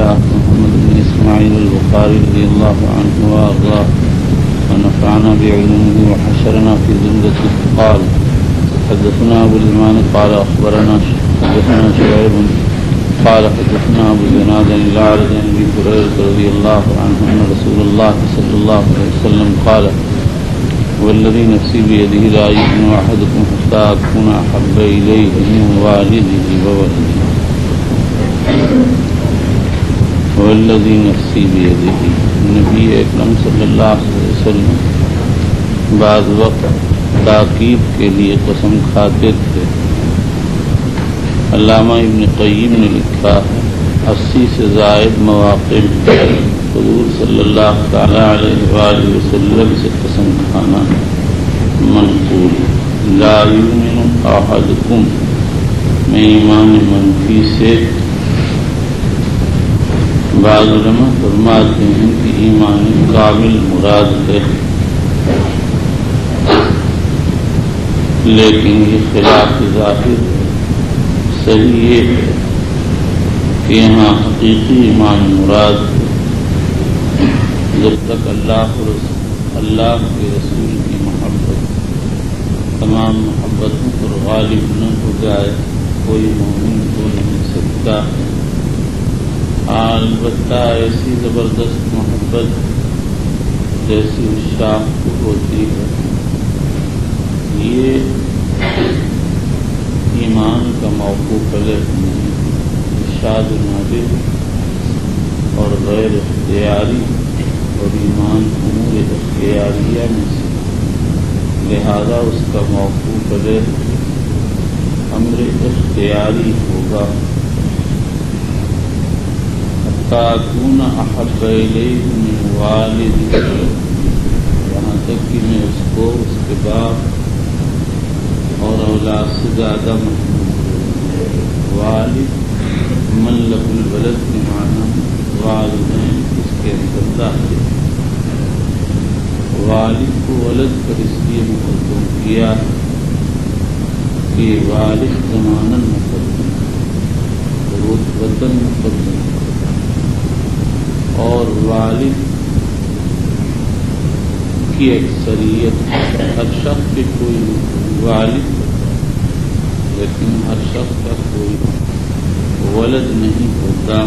الله محمد بن إسماعيل البخاري رضي الله عنه وأرضاه ونفعنا بعلومه وحشرنا في زمرته. قال حدثنا أبو اليمان قال أخبرنا شعيب قال حدثنا أبو زناد الأعرج عن أبي هريرة رضي الله عنه أن رسول الله صلى الله عليه وسلم قال والذي نفسي بيده لا يؤمن أحدكم حتى أكون أحب إليه من والده وولده والذي نفسی بیدہ. نبی اکرم صلی اللہ علیہ وسلم بعض وقت تاکید کے لیے قسم کھاتے تھے. علامہ ابن قیم نے لکھا 80 سے زائد مواقع حضور صلی اللہ تعالیٰ علیہ وآلہ وسلم سے قسم کھانا منقول. لا یؤمن احدکم میں ایمان منفی سے بعض علماء فرماتے ہیں کہ ایمان کامل مراد ہے، لیکن یہ خلاف ظاہر صحیح یہ ہے کہ یہاں حقیقی ایمان مراد ہے. جب تک اللہ کے رسول کی محبت تمام محبتوں پر غالب نہ ہو جائے کوئی مومن ہو نہیں سکتا. البتہ ایسی زبردست محبت جیسی شاخ کو ہوتی ہے یہ ایمان کا موقوف علیہ نہیں، ارشاد نادر اور غیر اختیاری اور ایمان امور اختیاریہ میں سے، لہذا اس کا موقوف علیہ امر اختیاری ہوگا. تاکون احب الیہ من والدہ، یہاں تک کہ میں اس کو اس کے باپ اور اولاد سے زیادہ محبوب ہوں. والد من لہ الولد کے معنی والدین اس کے اندر داخل. والد کو ولد پر اس لیے مقدم کیا کہ والد زماناً مقدم رتبتاً مقدم اور والد کی اکثریت ہر شخص کے کوئی والد لیکن ہر شخص کا کوئی ولد نہیں ہوتا.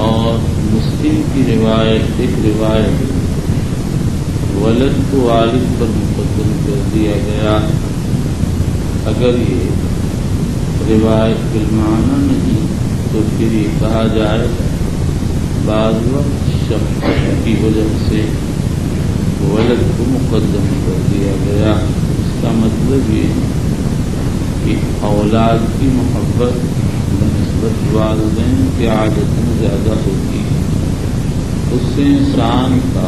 اور مسلم کی روایت ایک روایت ولد کو والد پر مقدم کر دیا گیا. اگر یہ روایت بالمعنی نہیں تو پھر یہ کہا جائے بعض وقت شفقت کی وجہ سے ولد کو مقدم کر دیا گیا. اس کا مطلب یہ کہ اولاد کی محبت بنسبت والدین کی عادت میں زیادہ ہوتی ہے، اس سے انسان کا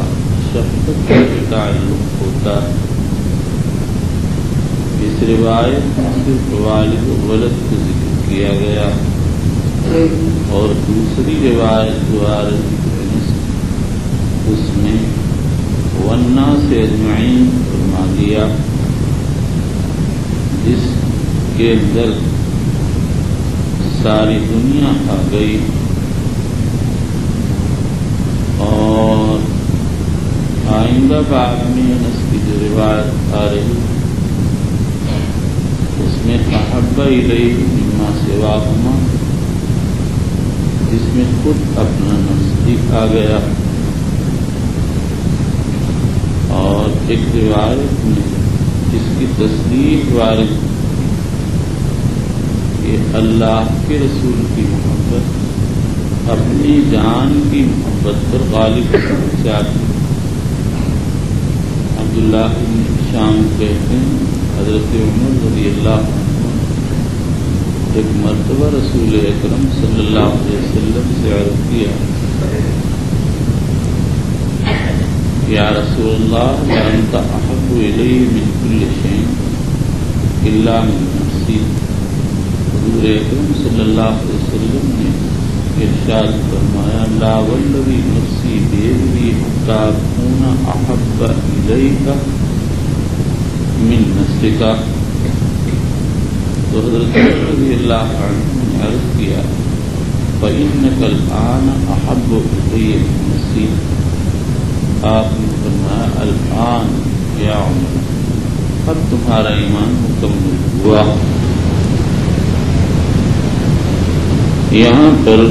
شفقت کا تعلق ہوتا ہے. اس روایت میں صرف والد و ولد کو ذکر کیا گیا اور دوسری روایت جو آ رہی ہے اس میں والناس اجمعین فرما دیا، جس کے اندر ساری دنیا آ گئی. اور آئندہ باب میں انس کی جو روایت آ رہی اس میں احب الیہ مما سواہما، جس میں خود اپنا نزدیک آ گیا. اور ایک روایت میں جس کی تصدیق وارد کہ اللہ کے رسول کی محبت اپنی جان کی محبت پر غالب ہونا چاہتی. عبداللہ بن شام کہتے ہیں حضرت عمر رضی اللہ عنہ ایک مرتبہ رسول اکرم صلی اللہ علیہ وسلم سے عرض کیا یا رسول اللہ انت احب الی من کل شیء الا من نفسی. حضور اکرم صلی اللہ علیہ وسلم نے ارشاد فرمایا لا والذی نفسی بیدہ حتی اکون احب الیک من نفسک. تو حضرت رضی اللہ عنہ نے عرض کیا فإنك الآن أحب إلي من نفسي. آپ نے فرمایا الآن یا عمر، اب تمہارا ایمان مکمل ہوا. یہاں پر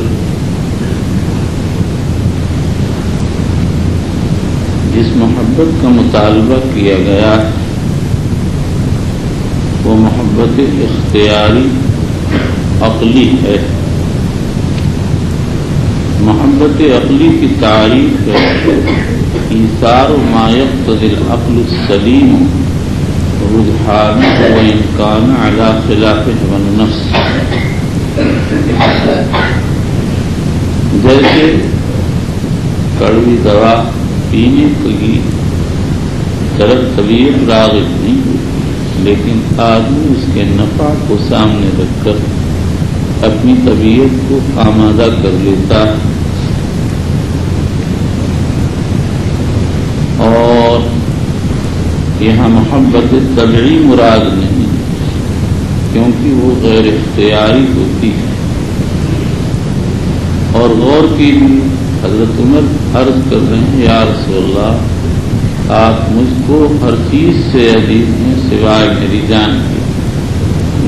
جس محبت کا مطالبہ کیا گیا وہ محبت اختیاری عقلی ہے. محبت عقلی کی تعریف ہے ایثار ما یقتضی العقل السلیم رجحانہ وان کان علی خلاف هوى النفس. جیسے کڑوی دوا پینے کی طرف طبیعت راغب نہیں ہوتی، لیکن آدمی اس کے نفع کو سامنے رکھ کر اپنی طبیعت کو آمادہ کر لیتا ہے. اور یہاں محبت طبعی مراد نہیں، کیونکہ وہ غیر اختیاری ہوتی ہے. اور غور کیجیے، حضرت عمر عرض کر رہے ہیں یا رسول اللہ آپ مجھ کو ہر چیز سے عزیز ہیں سوائے میری جان کے.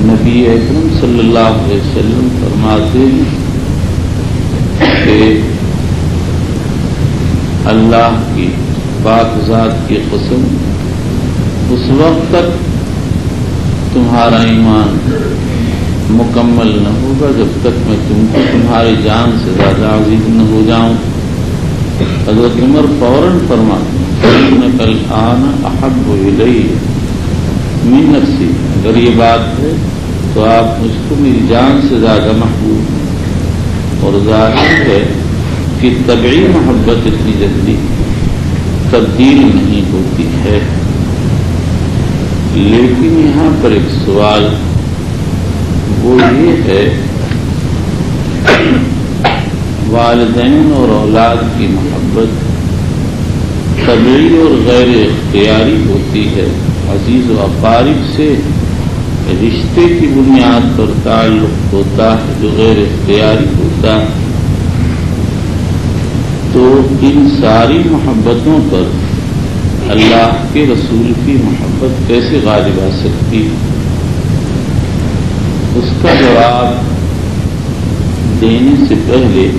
نبی اکرم صلی اللہ علیہ وسلم فرماتے ہیں کہ اللہ کی پاک ذات کی قسم اس وقت تک تمہارا ایمان مکمل نہ ہوگا جب تک میں تم کو تمہاری جان سے زیادہ عزیز نہ ہو جاؤں. حضرت عمر فوراً فرماتے ہیں کل آنا احب الی من نفسی. اگر یہ بات ہے تو آپ مجھ کو میری جان سے زیادہ محبوب ہیں. اور ظاہر ہے کہ طبعی محبت اتنی جلدی تبدیل نہیں ہوتی ہے. لیکن یہاں پر ایک سوال وہ یہ ہے والدین اور اولاد کی محبت طبعی اور غیر اختیاری ہوتی ہے. عزیز و اقارب سے رشتے کی بنیاد پر تعلق ہوتا ہے جو غیر اختیاری ہوتا ہے. تو ان ساری محبتوں پر اللہ کے رسول کی محبت کیسے غالب آ سکتی؟ اس کا جواب دینے سے پہلے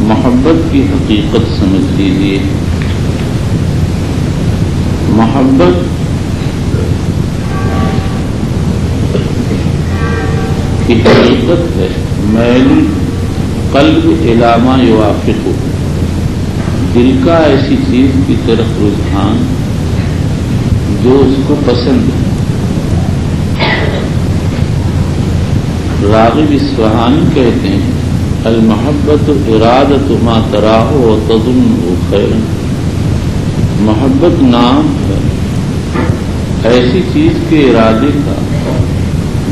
محبت کی حقیقت سمجھ لیجیے. محبت کی حقیقت ہے میل قلب الی ما یوافقہ، دل کا ایسی چیز کی طرف رجحان جو اس کو پسند ہے. راغب اصفہانی کہتے ہیں المحبت ارادت ما تراہ و تظنہ خیرا. محبت نام ہے ایسی چیز کے ارادے کا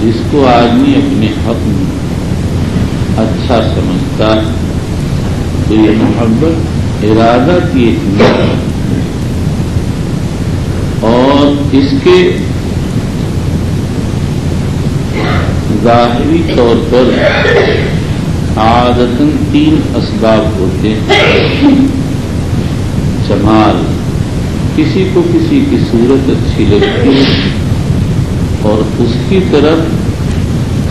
جس کو آدمی اپنے حق میں اچھا سمجھتا ہے. تو یہ محبت ارادہ کی ایک نوع ہے اور اس کے ظاہری طور پر عادتاً 3 اسباب ہوتے ہیں. جمال، کسی کو کسی کی صورت اچھی لگتی ہے اور اس کی طرف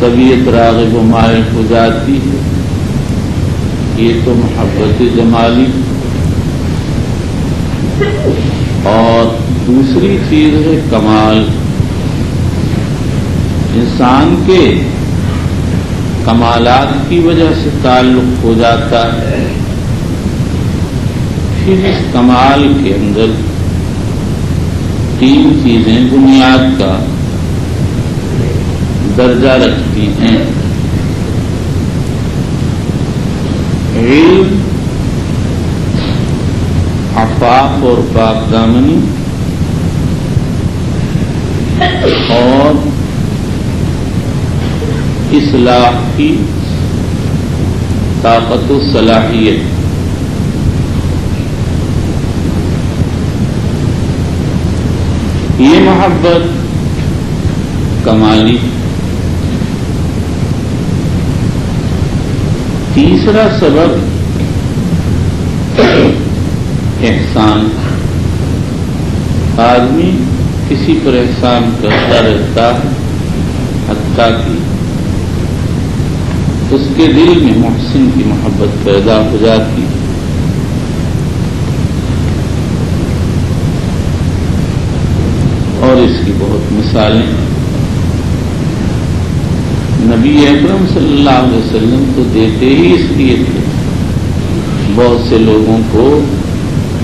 طبیعت راغب و مائل ہو جاتی ہے، یہ تو محبت جمالی. اور دوسری چیز ہے کمال، انسان کے کمالات کی وجہ سے تعلق ہو جاتا ہے. پھر اس کمال کے اندر 3 چیزیں بنیاد کا درجہ رکھتی ہیں. علم، عفاف اور پاک دامنی، اور اصلاح کی طاقت و صلاحیت. یہ محبت کمالی تیسرا سبب احسان. آدمی کسی پر احسان کرتا رہتا ہے حتیٰ کہ اس کے دل میں محسن کی محبت پیدا ہو جاتی. اور اس کی بہت مثالیں نبی اکرم صلی اللہ علیہ وسلم تو دیتے ہی اس لیے تھے بہت سے لوگوں کو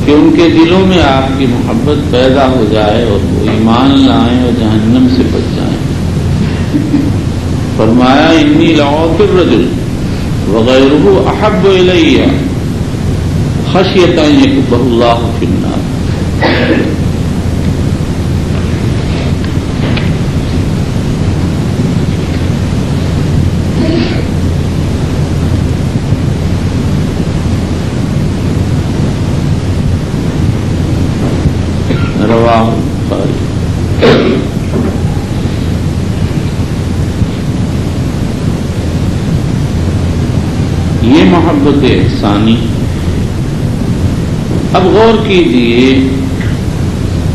کہ ان کے دلوں میں آپ کی محبت پیدا ہو جائے اور وہ ایمان لائیں اور جہنم سے بچ جائیں. فرمایا انی لعوف الرجل وغیرہ احب الی خشیۃ ان یکبہ اللہ فی النار. رواہ البخاری. یہ محبت احسانی. اب غور کیجئے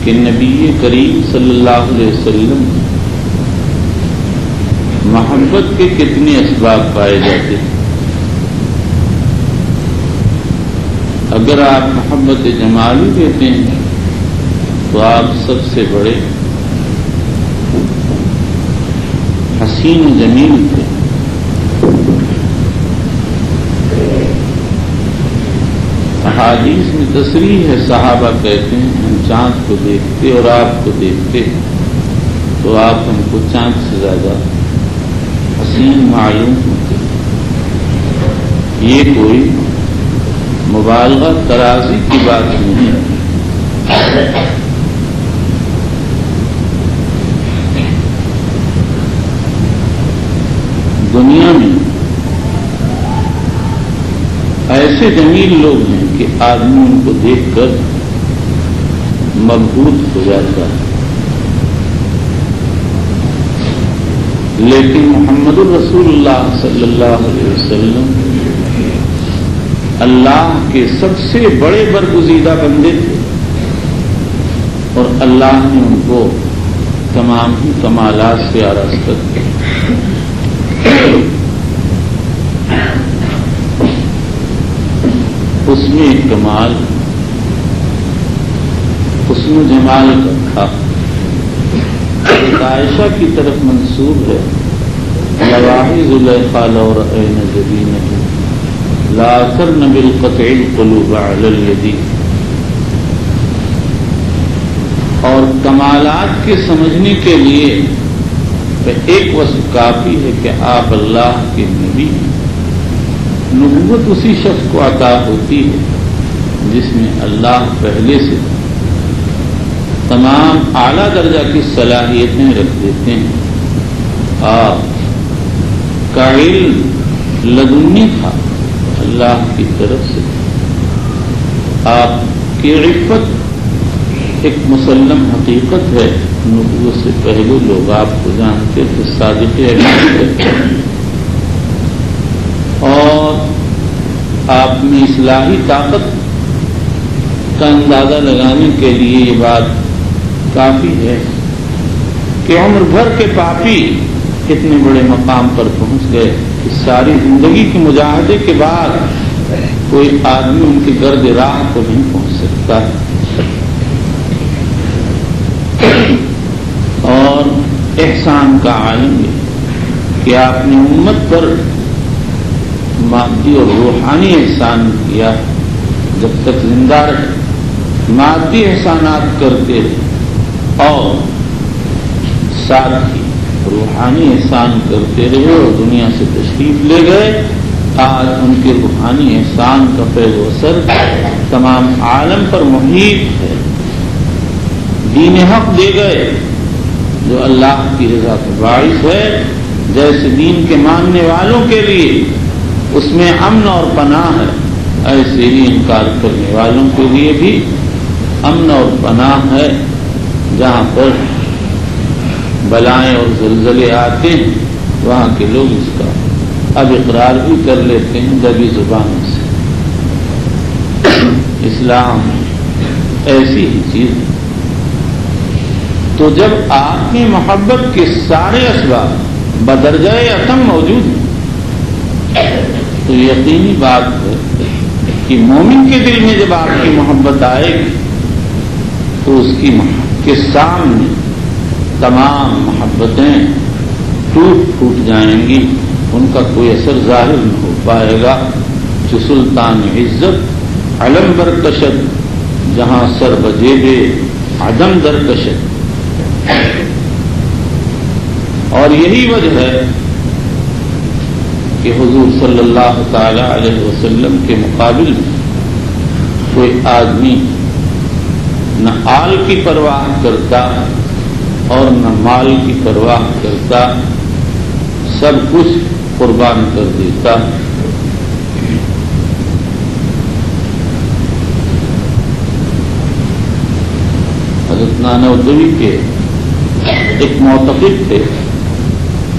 کہ نبی کریم صلی اللہ علیہ وسلم محبت کے کتنے اسباب پائے جاتے ہیں. اگر آپ محبت جمالی دیتے ہیں تو آپ سب سے بڑے حسین و جمیل تھے. احادیث میں تصریح ہے، صحابہ کہتے ہیں ہم چاند کو دیکھتے اور آپ کو دیکھتے تو آپ ہم کو چاند سے زیادہ حسین معلوم ہوتے. یہ کوئی مبالغہ ترازی کی بات نہیں ہے. دنیا میں ایسے جمیل لوگ ہیں کہ آدمی ان کو دیکھ کر مبہوت ہو جاتا ہے، لیکن محمد الرسول اللہ صلی اللہ علیہ وسلم اللہ کے سب سے بڑے برگزیدہ بندے تھے اور اللہ نے ان کو تمام ہی کمالات سے آراستہ کیا. اس میں ایک کمال حسن و جمال کا تھا. عائشہ کی طرف منسوب ہے لواحظ زلیخا لو رأین جبینہ لا اثرن بالقطع القلوب علی الید. اور کمالات کے سمجھنے کے لیے ایک وصف کافی ہے کہ آپ اللہ کے نبی ہیں. نبوت اسی شخص کو عطا ہوتی ہے جس میں اللہ پہلے سے تمام اعلیٰ درجہ کی صلاحیتیں رکھ دیتے ہیں. آپ کا علم لدنی تھا اللہ کی طرف سے. آپ کی عفت ایک مسلم حقیقت ہے. نبوت سے پہلے لوگ آپ کو جانتے تھے صادق امین، اور آپ میں اصلاحی طاقت کا اندازہ لگانے کے لیے یہ بات کافی ہے کہ عمر بھر کے پاپی اتنے بڑے مقام پر پہنچ گئے کہ ساری زندگی کے مجاہدے کے بعد کوئی آدمی ان کی گرد راہ کو نہیں پہنچ سکتا. اور احسان کا عالم ہے کہ آپ نے امت پر مادی اور روحانی احسان کیا. جب تک زندہ رہے مادی احسانات کرتے اور ساتھ ہی روحانی احسان کرتے رہے اور دنیا سے تشریف لے گئے. آج ان کے روحانی احسان کا فیض و اثر تمام عالم پر محیط ہے. دین حق دے گئے جو اللہ کی رضا کا باعث ہے. جیسے دین کے ماننے والوں کے لیے اس میں امن اور پناہ ہے، ایسے ہی انکار کرنے والوں کے لیے بھی امن اور پناہ ہے. جہاں پر بلائیں اور زلزلے آتے ہیں وہاں کے لوگ اس کا اب اقرار بھی کر لیتے ہیں دبی زبانوں سے۔ اسلام ایسی ہی چیز ہے۔ تو جب آپ کی محبت کے سارے اسباب بدرجہ اتم موجود ہیں تو یقینی بات ہے کہ مومن کے دل میں جب آپ کی محبت آئے گی تو اس کے سامنے تمام محبتیں ٹوٹ پھوٹ جائیں گی، ان کا کوئی اثر ظاہر نہ ہو پائے گا۔ جو سلطان عزت علم برکشد جہاں سر بجیبے عدم درکشد، اور یہی وجہ ہے کہ حضور صلی اللہ تعالی علیہ وسلم کے مقابل میں کوئی آدمی نہ آل کی پرواہ کرتا اور نہ مال کی پرواہ کرتا، سب کچھ قربان کر دیتا۔ حضرت نانوتوی کے ایک معتقد تھے،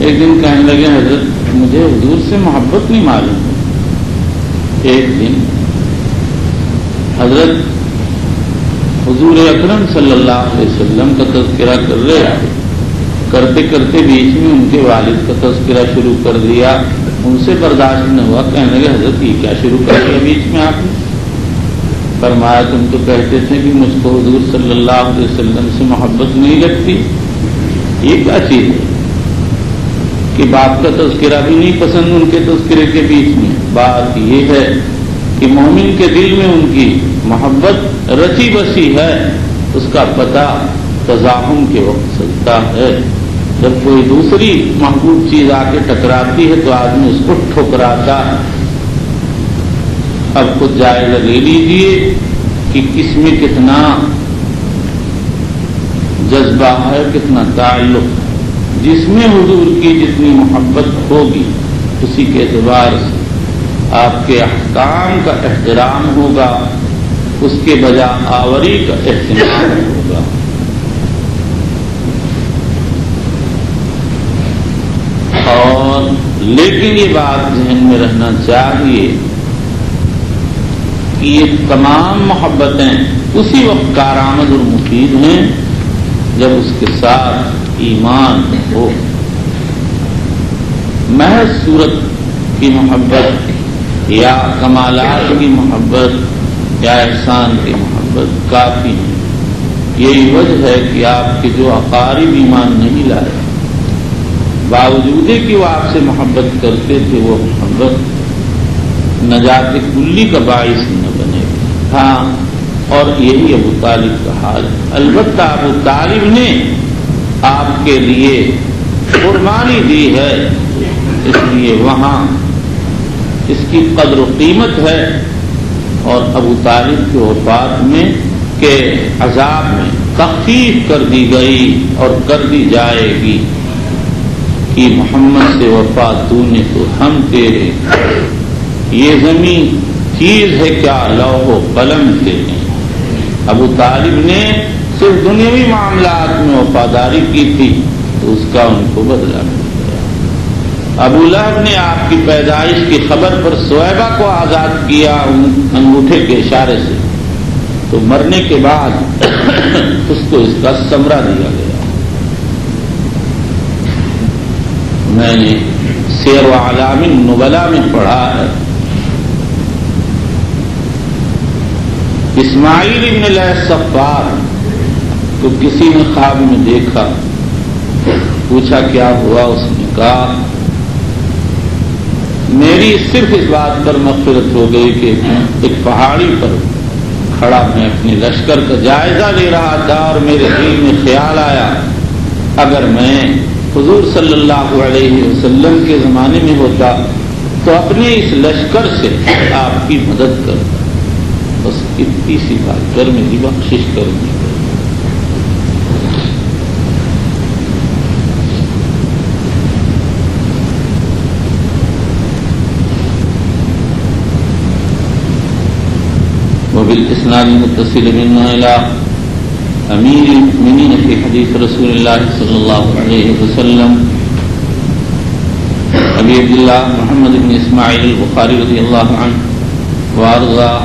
ایک دن کہنے لگے حضرت مجھے حضور سے محبت نہیں معلوم۔ ایک دن حضرت حضور اکرم صلی اللہ علیہ وسلم کا تذکرہ کر رہے تھے، کرتے کرتے بیچ میں ان کے والد کا تذکرہ شروع کر دیا، ان سے برداشت نہ ہوا، کہنے لگے حضرت یہ کیا شروع کر دیا بیچ میں آپ نے؟ فرمایا تم تو کہتے تھے کہ مجھ کو حضور صلی اللہ علیہ وسلم سے محبت نہیں لگتی، یہ کیا چیز ہے کہ باپ کا تذکرہ بھی نہیں پسند ان کے تذکرے کے بیچ میں؟ بات یہ ہے کہ مومن کے دل میں ان کی محبت رچی بسی ہے، اس کا پتہ تزاحم کے وقت چلتا ہے۔ جب کوئی دوسری محبوب چیز آ کے ٹکراتی ہے تو آدمی اس کو ٹھکراتا ہے۔ اب خود جائزہ لے لیجیے کہ کس میں کتنا جذبہ ہے، کتنا تعلق۔ جس میں حضور کی جتنی محبت ہوگی اسی کے اعتبار سے آپ کے احکام کا احترام ہوگا، اس کے بجا آوری کا اہتمام ہوگا۔ اور لیکن یہ بات ذہن میں رہنا چاہیے کہ یہ تمام محبتیں اسی وقت کارآمد اور مفید ہیں جب اس کے ساتھ ایمان ہو۔ محض صورت کی محبت یا کمالات کی محبت یا احسان کی محبت کافی ہے۔ یہی وجہ ہے کہ آپ کے جو اقارب ایمان نہیں لائے، باوجود کہ وہ آپ سے محبت کرتے تھے، وہ محبت نجات کلی کا باعث نہ بنے گی۔ ہاں، اور یہی ابو طالب کا حال ہے۔ البتہ ابو طالب نے آپ کے لیے قربانی دی ہے، اس لیے وہاں اس کی قدر و قیمت ہے، اور ابو طالب کی وفات میں کے عذاب میں تخفیف کر دی گئی اور کر دی جائے گی کہ محمد سے وفا تو نے تو ہم تیرے، یہ زمین چیز ہے کیا لوح و قلم تیرے۔ ابو طالب نے صرف دنیاوی معاملات میں وفاداری کی تھی تو اس کا ان کو بدلہ مل گیا۔ ابو لہب نے آپ کی پیدائش کی خبر پر سویبہ کو آزاد کیا انگوٹھے کے اشارے سے، تو مرنے کے بعد اس کو اس کا ثمرہ دیا گیا۔ میں نے سیر و اعلام النبلاء میں پڑھا ہے، اسماعیل ابن لیث صفار کو کسی نے خواب میں دیکھا، پوچھا کیا ہوا؟ اس نے کہا میری صرف اس بات پر مغفرت ہو گئی کہ ایک پہاڑی پر کھڑا میں اپنے لشکر کا جائزہ لے رہا تھا اور میرے دل میں خیال آیا اگر میں حضور صلی اللہ علیہ وسلم کے زمانے میں ہوتا تو اپنے اس لشکر سے آپ کی مدد کرتا، بس اتنی سی بات کر میری بخشش کرنی۔ وبالإسناد المتصل منا إلى أمير المؤمنين في حديث رسول الله صلى الله عليه وسلم ابي عبد الله محمد بن اسماعيل البخاري رضي الله عنه وارضاه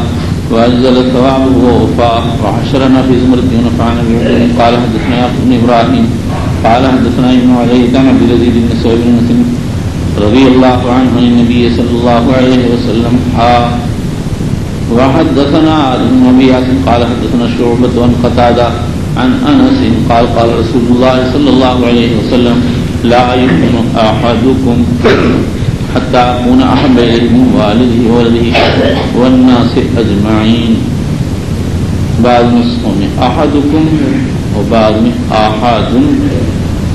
وأجزل ثوابه ووفاه وحشرنا في زمرة ونفعنا بعلمه. قال حدثنا يعقوب بن إبراهيم قال حدثنا ابن علي عن عبد العزيز بن سعيد بن مسلم رضي الله عنه عن النبي صلى الله عليه وسلم وحدثنا ابن أبي عاصم قال حدثنا شعبة عن قتادة عن أنس قال قال رسول الله صلى الله عليه وسلم لا يؤمن أحدكم حتى أكون أحب إليه من والده وولده والناس أجمعين. بعض نسخوں میں أحدكم وبعض میں آحاد،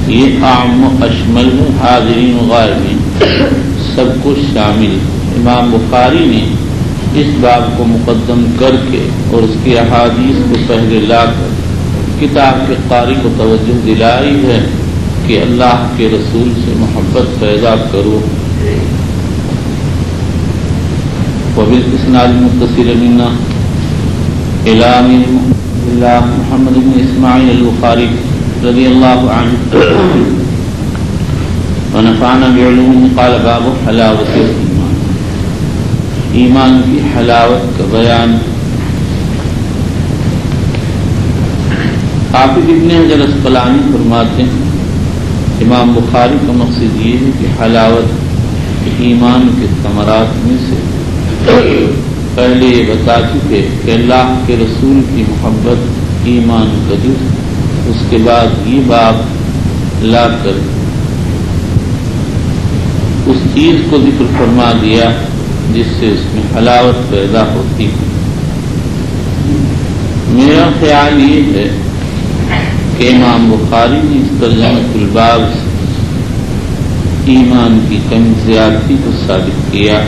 یہ عام و اشمل ہے، حاضرین و غائبین سب کو شامل. امام بخاری نے اس باب کو مقدم کر کے اور اس کی احادیث کو پہلے لا کر کتاب کے قاری کو توجہ دلائی ہے کہ اللہ کے رسول سے محبت پیدا کرو. وبالإسناد المتصل منا إلى الله محمد بن إسماعيل البخاري رضي الله عنه ونفعنا بعلومه. قال باب حلاوة الإيمان، ایمان کی حلاوت کا بیان. حافظ ابن حجر اسقلانی فرماتے ہیں امام بخاری کا مقصد یہ ہے کہ حلاوت ایمان کے ثمرات میں سے پہلے یہ بتا چکے کہ اللہ کے رسول کی محبت ایمان کا جز، اس کے بعد یہ باب لا کر اس چیز کو ذکر فرما دیا جس سے اس میں حلاوت پیدا ہوتی. میرا خیال یہ ہے کہ امام بخاری نے اس ترجمہ الباب سے ایمان کی کم زیادتی کو ثابت کیا،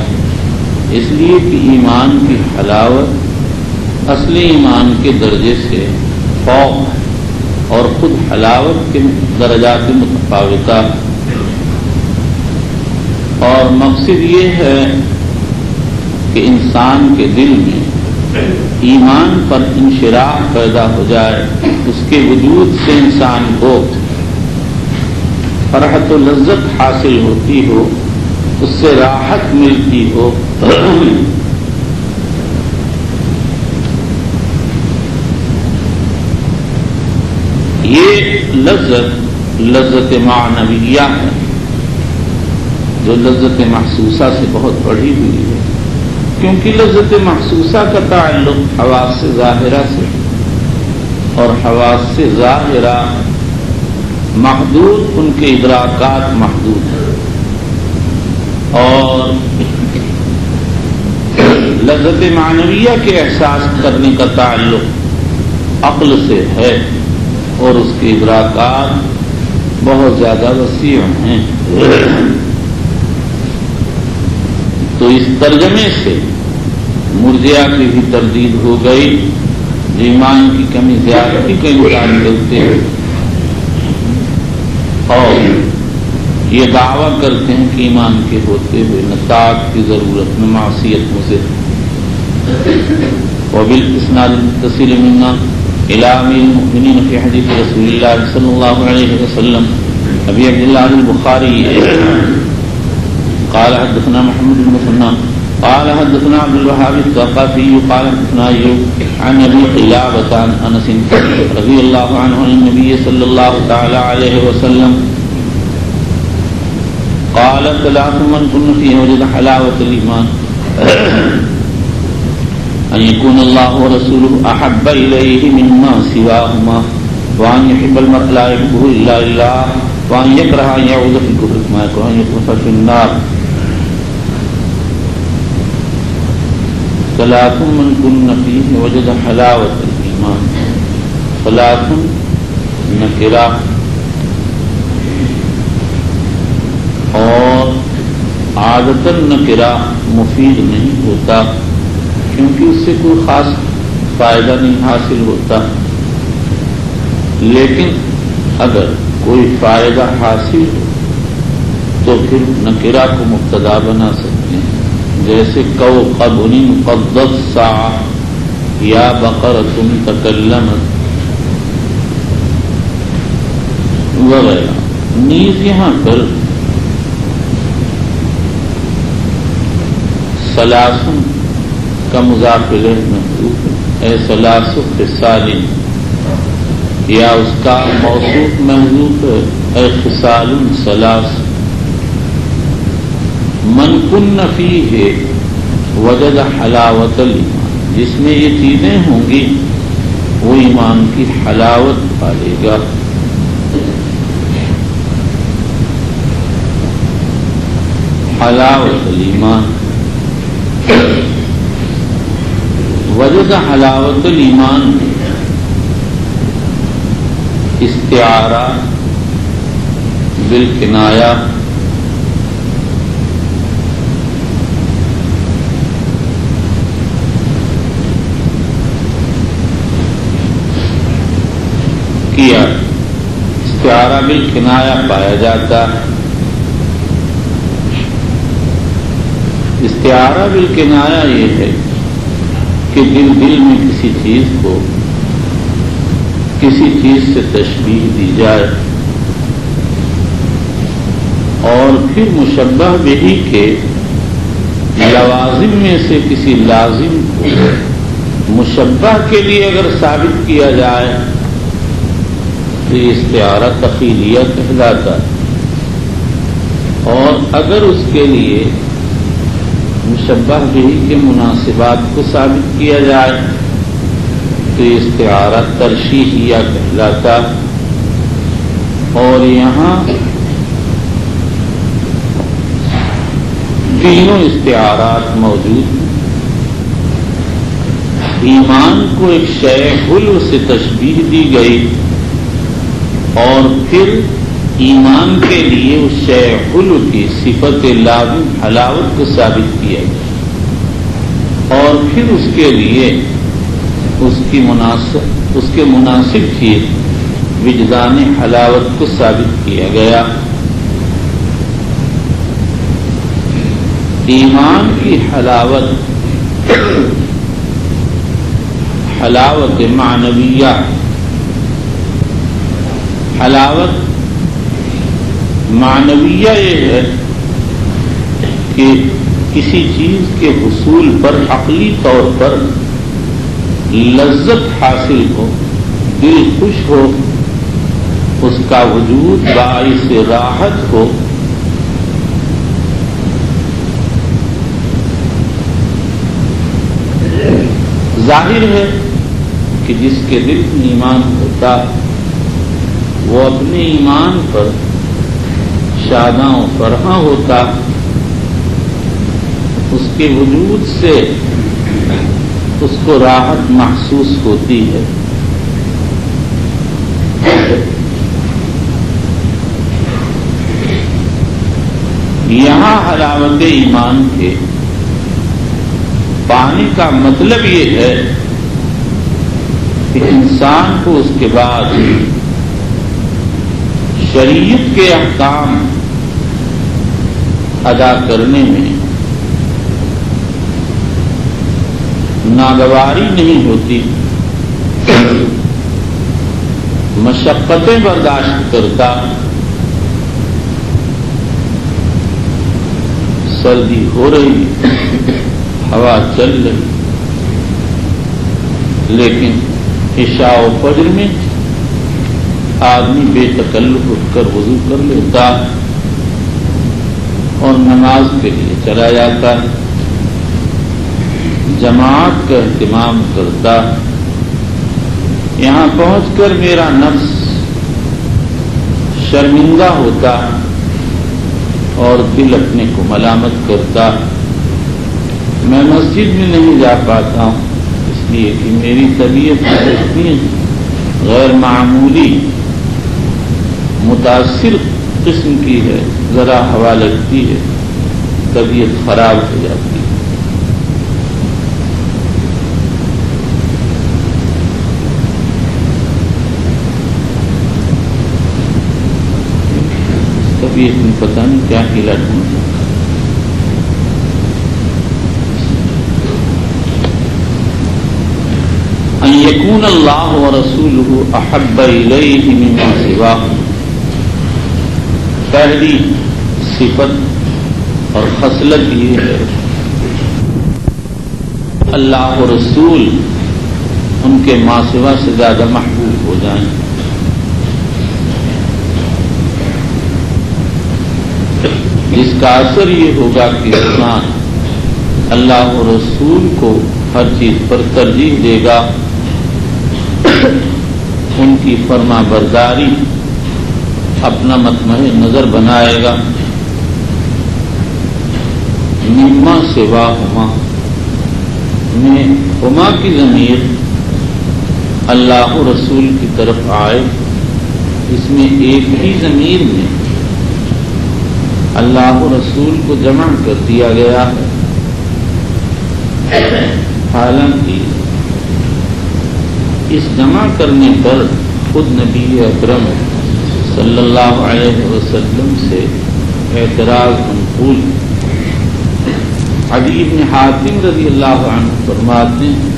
اس لیے کہ ایمان کی حلاوت اصل ایمان کے درجے سے فوق ہے اور خود حلاوت کے درجات متفاوتہ، اور مقصد یہ ہے کہ انسان کے دل میں ایمان پر انشراح پیدا ہو جائے، اس کے وجود سے انسان کو فرحت و لذت حاصل ہوتی ہو، اس سے راحت ملتی ہو. یہ لذت معنویہ ہے جو لذت محسوسہ سے بہت بڑھی ہوئی ہے، کیونکہ لذت محسوسہ کا تعلق حواس ظاہرہ سے، اور حواس ظاہرہ محدود، ان کے ادراکات محدود ہیں، اور لذت معنویہ کے احساس کرنے کا تعلق عقل سے ہے، اور اس کے ادراکات بہت زیادہ وسیع ہیں. تو اس ترجمے سے مرجئہ کی بھی تردید ہو گئی، ایمان کی کمی زیادتی کا انکار کرتے ہیں اور یہ دعویٰ کرتے ہیں کہ ایمان کے ہوتے ہوئے نطاق کی ضرورت میں معصیت مضر. وبالاسناد المتصل منا الى امير المؤمنين في حديث رسول الله صلى الله عليه وسلم ابي عبد الله البخاري قال حدثنا محمد بن مسنى قال حدثنا عبد الوهاب الثقفي قال حدثنا ايوب عن ابي قلابة عن انس رضي الله عنه عن النبي صلى الله تعالى عليه وسلم قال ثلاث من كن فيه وجد حلاوة الإيمان أن يكون الله ورسوله أحب إليه مما سواهما وأن يحب المرء لا يحبه إلا لله وأن يكره أن يعود في الكفر كما يكره أن يقذف في النار. ثلاث من كن فيه وجد حلاوة الإيمان. ثلاث نکرہ اور عادتاً نکرہ مفید نہیں ہوتا، کیونکہ اس سے کوئی خاص فائدہ نہیں حاصل ہوتا، لیکن اگر کوئی فائدہ حاصل ہو تو پھر نکرہ کو مبتدا بنا سکتے ہیں، جیسے کوكب قد الساعة یا بقرة تکلمت وغیرہ. نیز یہاں پر سلاسن کا مضاف الیہ محذوف ہے، سلاس خصال، یا اس کا موصوف محذوف ہے، خصال سلاس. من کن فیہ وجد حلاوت الایمان، جس میں یہ چیزیں ہوں گی وہ ایمان کی حلاوت پالے گا. حلاوت الایمان، وجد حلاوت الایمان استعارہ بالکنایہ کیا، استعارہ بالکنایہ پایا جاتا ہے. استعارہ بالکنایہ یہ ہے کہ دل میں کسی چیز کو کسی چیز سے تشبیہ دی جائے اور پھر مشبہ بہی کے لوازم میں سے کسی لازم کو مشبہ کے لیے اگر ثابت کیا جائے تو یہ استعارہ تخیلیہ کہلاتا ہے. اور اگر اس کے لیے مشبہ بہی کے مناسبات کو ثابت کیا جائے تو یہ استعارہ ترشیحیہ کہلاتا. اور یہاں تینوں استعارات موجود ہیں. ایمان کو ایک شے حلو سے تشبیہ دی گئی اور پھر ایمان کے لیے اس شے حلو کی صفت لازم حلاوت کو ثابت کیا گیا اور پھر اس کے لیے اس کے مناسب چیز وجدان حلاوت کو ثابت کیا گیا. ایمان کی حلاوت حلاوت معنویہ، حلاوت معنویہ یہ ہے کہ کسی چیز کے حصول پر عقلی طور پر لذت حاصل ہو، دل خوش ہو، اس کا وجود باعث راحت ہو. ظاہر ہے کہ جس کے دل میں ایمان ہوتا وہ اپنے ایمان پر شاداں و فرحاں ہوتا، اس کے وجود سے اس کو راحت محسوس ہوتی ہے. یہاں حلاوت ایمان کے پانے کا مطلب یہ ہے کہ انسان کو اس کے بعد شریعت کے احکام ادا کرنے میں ناگواری نہیں ہوتی، مشقتیں برداشت کرتا. سردی ہو رہی، ہوا چل رہی، لیکن عشاء و فجر میں آدمی بے تکلف اٹھ کر وضو کر لیتا اور نماز کے لیے چلا جاتا، جماعت کا اہتمام کرتا. یہاں پہنچ کر میرا نفس شرمندہ ہوتا اور دل اپنے کو ملامت کرتا، میں مسجد میں نہیں جا پاتا ہوں اس لیے کہ میری طبیعت اتنی غیر معمولی متاثر قسم کی ہے، ذرا ہوا لگتی ہے طبیعت خراب ہو جاتی ہے. طبیعت میں پتہ نہیں کیا ہیلا ڈھونڈتا. ان یکون اللہ ورسولہ احب الیہ مما سواہ، پہلی صفت اور خصلت یہ ہے اللہ و رسول ان کے ماں سوا سے زیادہ محبوب ہو جائیں. جس کا اثر یہ ہوگا کہ انسان اللہ و رسول کو ہر چیز پر ترجیح دے گا، ان کی فرما برداری اپنا مطمع نظر بنائے گا. مما سوا ہما میں ہما کی ضمیر اللہ و رسول کی طرف آئے. اس میں ایک ہی ضمیر میں اللہ و رسول کو جمع کر دیا گیا ہے. حالانکہ اس جمع کرنے پر خود نبی اکرم صلی اللہ علیہ وسلم سے اعتراض منقول. عدی بن حاتم رضی اللہ عنہ فرماتے ہیں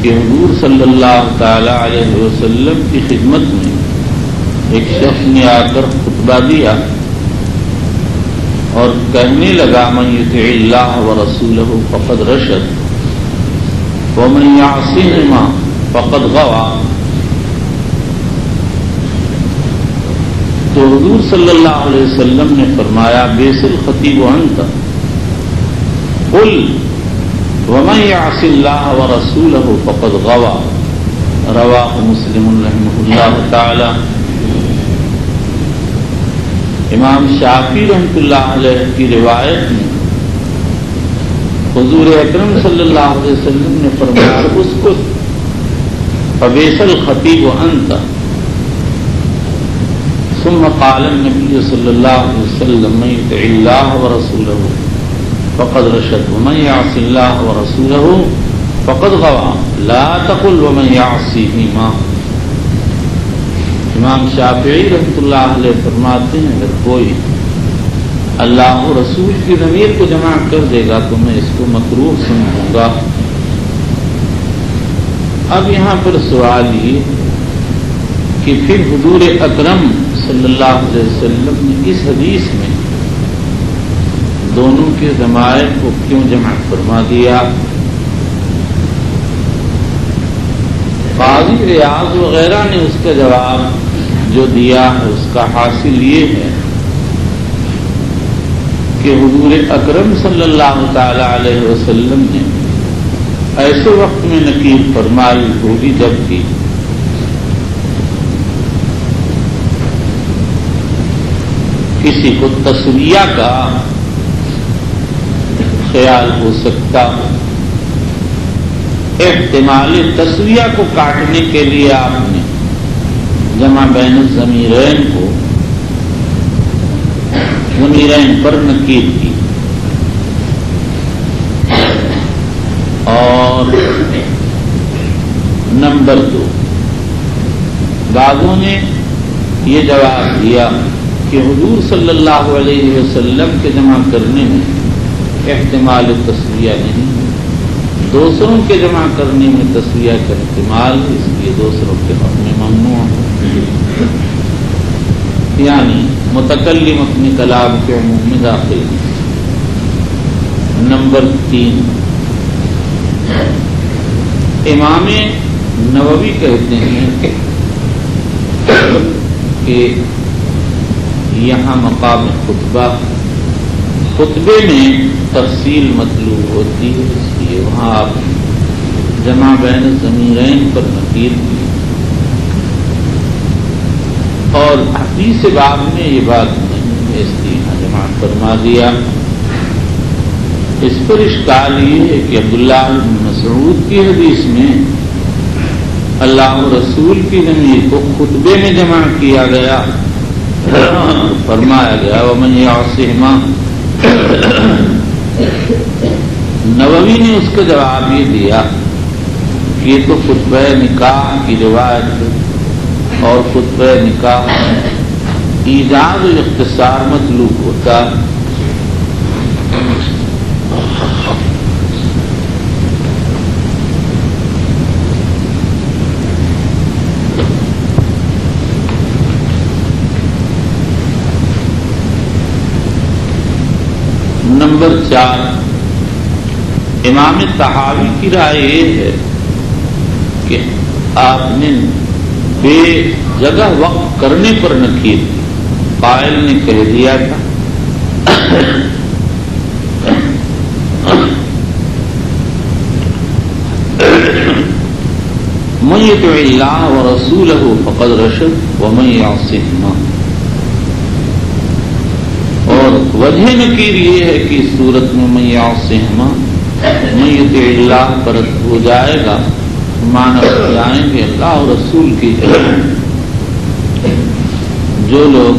کہ حضور صلی اللہ تعالی علیہ وسلم کی خدمت میں ایک شخص نے آ کر خطبہ دیا اور کہنے لگا من یطع اللہ ورسولہ فقد رشد ومن یعصہما فقد غوی. تو حضور صلی اللہ علیہ وسلم نے فرمایا بیس الخطیب انت قل ومن یعص اللہ ورسولہ فقد غوی. رواہ مسلم رحمہ اللہ تعالی. امام شافعی رحمۃ اللہ علیہ کی روایت میں حضور اکرم صلی اللہ علیہ وسلم نے فرمایا اسکت فبئس الخطیب انت. ثم قال النبی صلی اللہ علیہ وسلم من یطع اللہ ورسولہ فقد رشد ومن یعص اللہ ورسولہ فقد غوی لا تقل ومن یعصہما. امام شافعی رحمۃ اللہ علیہ فرماتے ہیں اگر کوئی اللہ و رسول کی ضمیر کو جمع کر دے گا تو میں اس کو مکروہ سمجھوں گا. اب یہاں پر سوال یہ کہ پھر حضور اکرم صلی اللہ علیہ وسلم نے اس حدیث میں دونوں کے ضمائر کو کیوں جمع فرما دیا؟ قاضی ریاض وغیرہ نے اس کا جواب جو دیا ہے اس کا حاصل یہ ہے کہ حضور اکرم صلی اللہ تعالی علیہ وسلم نے ایسے وقت میں نکیر فرمائی ہوگی جب کہ کسی کو تسویہ کا خیال ہو سکتا. احتمال تسویہ کو کاٹنے کے لیے آپ نے جمع بین الضمیرین کو ضمیرین پر نکیر کی. اور نمبر 2 بعضوں نے یہ جواب دیا کہ حضور صلی اللہ علیہ وسلم کے جمع کرنے میں احتمال تسویہ نہیں ہے، دوسروں کے جمع کرنے میں تسویہ کا احتمال ہے، اس لیے دوسروں کے حق میں ممنوع ہے. یعنی متکلم اپنے کلام کے عموم میں داخل ہے. نمبر 3 امام نووی کہتے ہیں کہ یہاں مقام خطبے میں تفصیل مطلوب ہوتی ہے، اس لیے وہاں آپ جمع بین الضمیرین پر نکیر کی. اور حدیث باب میں یہ بات نہیں ہے، اس لیے یہاں جمع فرما دیا. اس پر اشکال یہ ہے کہ عبداللہ بن مسعود کی حدیث میں اللہ و رسول کی ضمیر کو خطبے میں جمع کیا گیا، فرمایا گیا ومن یعصہما. نووی نے اس کا جواب یہ دیا کہ یہ تو خطبہ نکاح کی روایت ہے اور خطبہ نکاح ایجاز و اختصار مطلوب ہوتا. نمبر 4 امام طحاوی کی رائے یہ ہے کہ آپ نے بے جگہ وقف کرنے پر نکیر کی. قائل نے کہہ دیا تھا من یطع اللہ ورسولہ فقد رشد ومن یعصہما. اور وجہ نکیر یہ ہے کہ اس صورت میں من یعصہما من یطع اللہ پر ہو جائے گا، معنی جائیں گے اللہ اور رسول کی. جو لوگ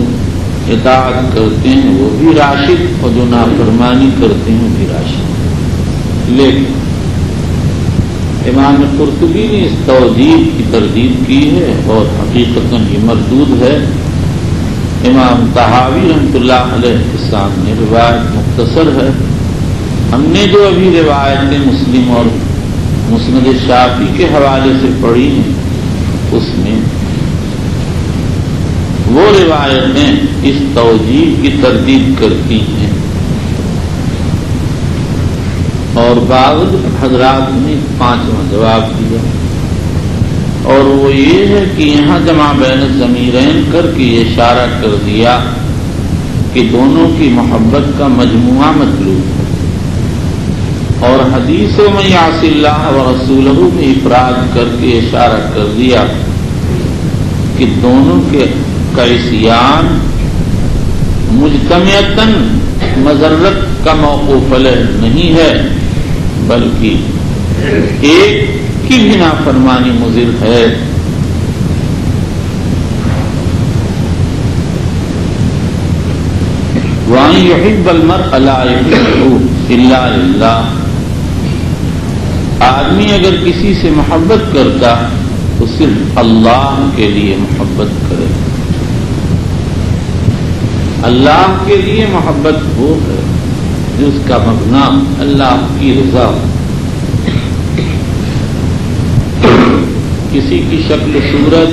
اطاعت کرتے ہیں وہ بھی راشد اور جو نافرمانی کرتے ہیں وہ بھی راشد. لیکن امام قرطبی نے اس توجیہ کی تردید کی ہے اور حقیقتاً یہ مردود ہے. امام طحاوی رحمۃ اللہ علیہ کے سامنے روایت مختصر ہے. ہم نے جو ابھی روایتیں مسلم اور مسند شافعی کے حوالے سے پڑھی ہیں اس میں وہ روایتیں اس توجیہ کی تردید کرتی ہیں اور بعض حضرات نے 5واں جواب دیا، اور وہ یہ ہے کہ یہاں جمع بین الضمیرین کر کے یہ اشارہ کر دیا کہ دونوں کی محبت کا مجموعہ مطلوب ہے، اور حدیثوں میں یعص اللہ ورسولہ میں افراد کر کے اشارہ کر دیا کہ دونوں کے کا عصیان مجتمعتاً مضرت کا موقوف علیہ نہیں ہے بلکہ ایک کی بھی نافرمانی مضر ہے. وَأَن يُحِبَّ الْمَرْءَ لَا يُحِبُّهُ إِلَّا لِلَّهِ. آدمی اگر کسی سے محبت کرتا تو صرف اللہ کے لیے محبت کرے. اللہ کے لیے محبت وہ ہے جس کا مبنا اللہ کی رضا. کسی کی شکل صورت،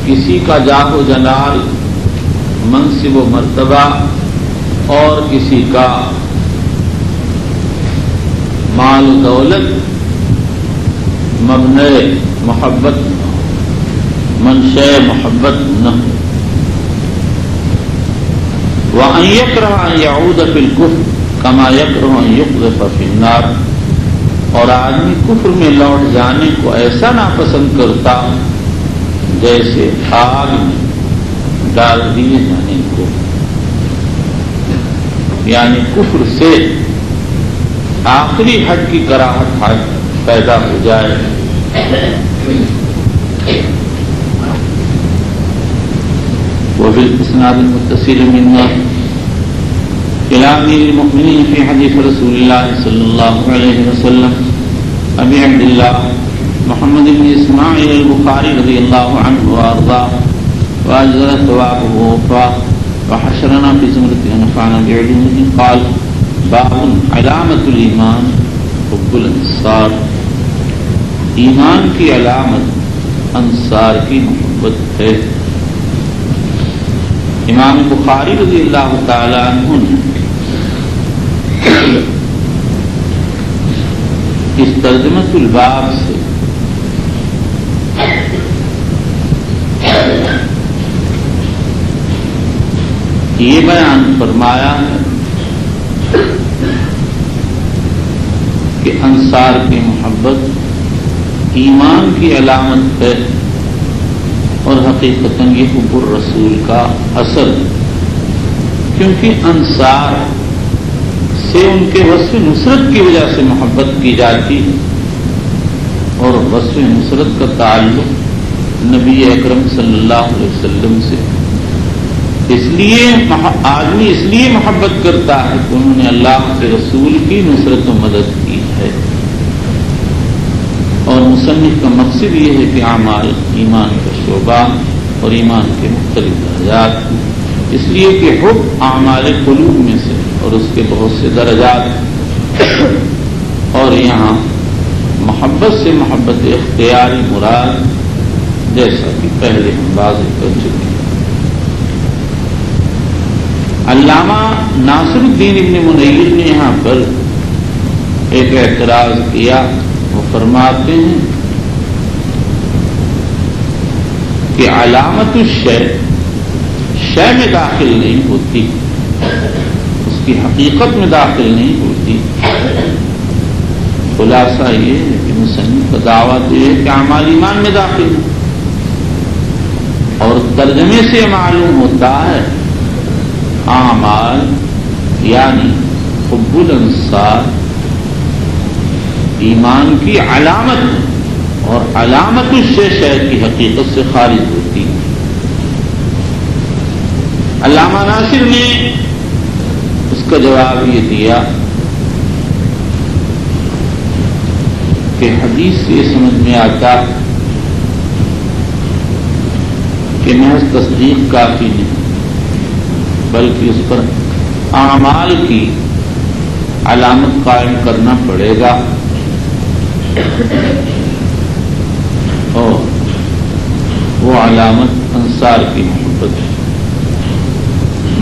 کسی کا جاہ و جلال، منصب و مرتبہ اور کسی کا مال و دولت مبنی محبت نہ ہو، منشأ محبت نہ ہو. وَأَن يَكْرَهَ أَن يَعُودَ فِي الْكُفْرِ كَمَا يَكْرَهُ أَن يُقْذَفَ فِي النَّارِ. اور آدمی کفر میں لوٹ جانے کو ایسا ناپسند کرتا جیسے آگ میں ڈال دیے جانے کو، یعنی کفر سے آخری حد کی کراہت پیدا ہو جائے. وبالإسناد المتصل منا إلى أمير المؤمنين في حديث رسول الله صلى الله عليه وسلم أبي عبد الله محمد بن إسماعيل البخاري رضي الله عنه وأرضاه وأجزل ثوابه ووفاه وحشرنا في زمرة ونفعنا بعلومه. قال: باب علامة الإيمان حب الأنصار. ایمان کی علامت انصار کی محبت ہے. امام بخاری رضی اللہ تعالی عنہ نے اس ترجمۃ الباب سے یہ بیان فرمایا ہے کہ انصار کی محبت ایمان کی علامت ہے اور حقیقتاً یہ حب الرسول کا اثر، کیونکہ انصار سے ان کے وصف نصرت کی وجہ سے محبت کی جاتی ہے اور وصف نصرت کا تعلق نبی اکرم صلی اللہ علیہ وسلم سے. اس لیے آدمی اس لیے محبت کرتا ہے کہ انہوں نے اللہ کے رسول کی نصرت و مدد کی ہے. اور مصنف کا مقصد یہ ہے کہ اعمال ایمان کا شعبہ اور ایمان کے مختلف درجات، اس لیے کہ حب اعمال قلوب میں سے اور اس کے بہت سے درجات، اور یہاں محبت سے محبت اختیاری مراد، جیسا کہ پہلے ہم واضح کر چکے ہیں. علامہ ناصر الدین ابن منیر نے یہاں پر ایک اعتراض کیا، وہ فرماتے ہیں کہ علامت الشے شے میں داخل نہیں ہوتی، اس کی حقیقت میں داخل نہیں ہوتی۔ خلاصہ یہ ہے کہ مصنف کا دعویٰ تو یہ ہے کہ اعمال ایمان میں داخل ہے، اور ترجمے سے معلوم ہوتا ہے اعمال یعنی حب الانصار ایمان کی علامت ہے، اور علامت الشے شے کی حقیقت سے خارج ہوتی ہے۔ علامہ ناصر نے اس کا جواب یہ دیا کہ حدیث سے یہ سمجھ میں آتا کہ محض تصدیق کافی نہیں، بلکہ اس پر اعمال کی علامت قائم کرنا پڑے گا، اور وہ علامت انصار کی محبت ہے۔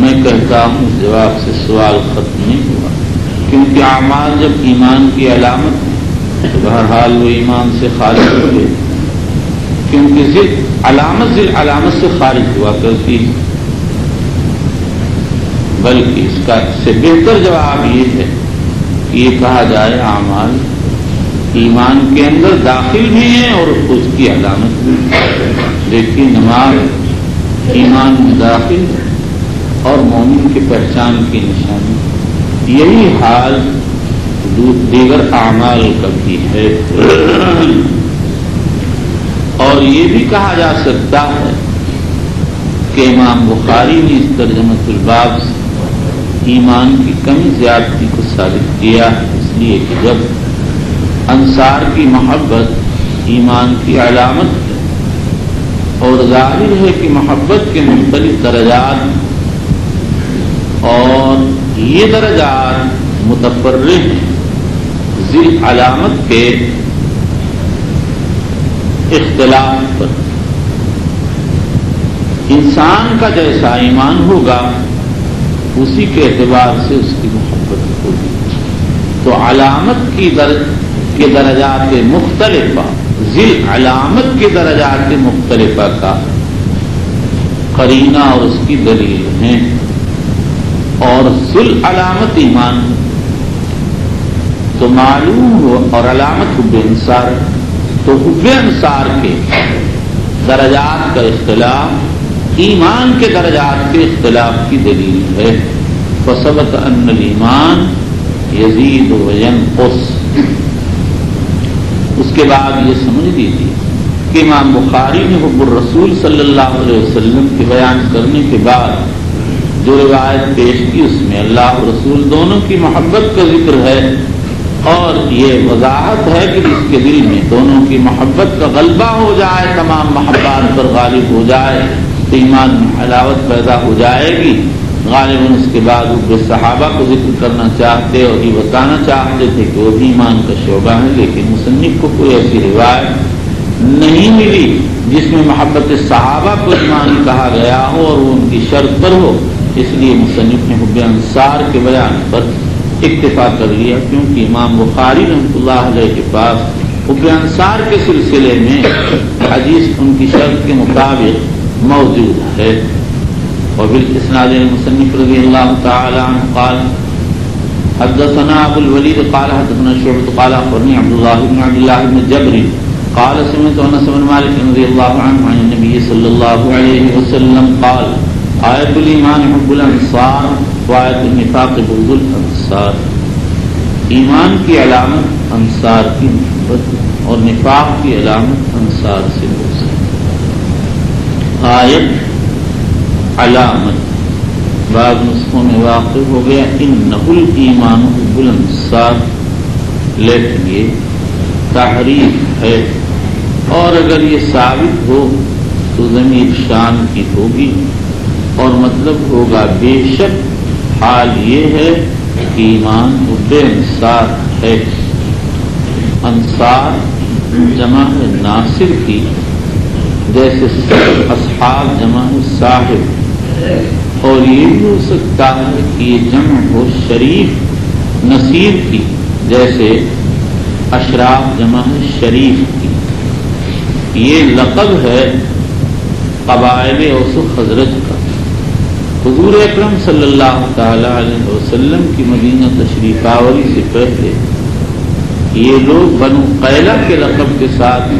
میں کہتا ہوں اس جواب سے سوال ختم نہیں ہوا، کیونکہ اعمال جب ایمان کی علامت ہے تو بہرحال وہ ایمان سے خارج ہو گئے، کیونکہ علامت سے خارج ہوا کرتی ہے۔ بلکہ اس کا سے بہتر جواب یہ ہے کہ یہ کہا جائے اعمال ایمان کے اندر داخل بھی ہیں اور اس کی علامت بھی ہے۔ لیکن نماز ایمان میں داخل اور مومن کی پہچان کی نشانی، یہی حال دیگر اعمال کا بھی ہے۔ اور یہ بھی کہا جا سکتا ہے کہ امام بخاری نے اس ترجمۃ الباب سے ایمان کی کمی زیادتی کو ثابت کیا، اس لیے کہ جب انصار کی محبت ایمان کی علامت ہے، اور ظاہر ہے کہ محبت کے مختلف درجات، اور یہ درجات متفرع ہیں ذی علامت کے اختلاف پر۔ انسان کا جیسا ایمان ہوگا اسی کے اعتبار سے اس کی محبت ہوگی، تو علامت کے درجات مختلفہ، ذی علامت کے درجات مختلفہ کا قرینہ اور اس کی دلیل ہیں، اور ذل علامت ایمان تو معلوم ہو، اور علامت حب انصار، تو حب انصار کے درجات کا اختلاف ایمان کے درجات کے اختلاف کی دلیل ہے۔ فثبت ان الایمان یزید و ینقص۔ اس کے بعد یہ سمجھ لیجیے کہ امام بخاری نے حب الرسول صلی اللہ علیہ وسلم کے بیان کرنے کے بعد جو روایت پیش کی، اس میں اللہ اور رسول دونوں کی محبت کا ذکر ہے، اور یہ وضاحت ہے کہ اس کے دل میں دونوں کی محبت کا غلبہ ہو جائے، تمام محبات پر غالب ہو جائے تو ایمان میں حلاوت پیدا ہو جائے گی۔ غالباً اس کے بعد وہ صحابہ کو ذکر کرنا چاہتے اور یہ بتانا چاہتے تھے کہ وہ بھی ایمان کا شعبہ ہے، لیکن مصنف کو کوئی ایسی روایت نہیں ملی جس میں محبت صحابہ کو ایمان کہا گیا ہو اور وہ ان کی شرط پر ہو، اس لیے مصنف نے حب انصار کے بیان پر اکتفا کر لیا، کیونکہ امام بخاری رحمۃ اللہ علیہ کے پاس حب انصار کے سلسلے میں حدیث ان کی شرط کے مطابق موجود ہے۔ وبالاسناد المصنف رضی اللہ تعالی عنہ قال حدثنا ابو الولید قال حدثنا شعبۃ قال اخبرني عبد الله بن جبر قال سمعت انس بن مالك رضي الله عنه عن النبي صلى الله عليه وسلم قال آیت الایمان حب الانصار وآیت النفاق بغض الانصار۔ ایمان کی علامت انصار کی محبت اور نفاق کی علامت انصار سے بغض۔ آیت علامت بعض نسخوں میں واقع ہو گیا انہ الایمان حب الانصار، لیکن یہ تحریف ہے، اور اگر یہ ثابت ہو تو ضمیر شان کی ہوگی، اور مطلب ہوگا بے شک حال یہ ہے کہ ایمان حب انصار ہے۔ انصار جمع ناصر کی، جیسے اصحاب جمع صاحب، اور یہ بھی ہو سکتا ہے کہ یہ جمع ہو شریف نصیر کی، جیسے اشراف جمع شریف کی، یہ لقب ہے قبائل اوس و خزرج کا۔ حضور اکرم صلی اللہ تعالی علیہ وسلم کی مدینہ تشریف آوری سے پہلے یہ لوگ بنو قیلہ کے لقب کے ساتھ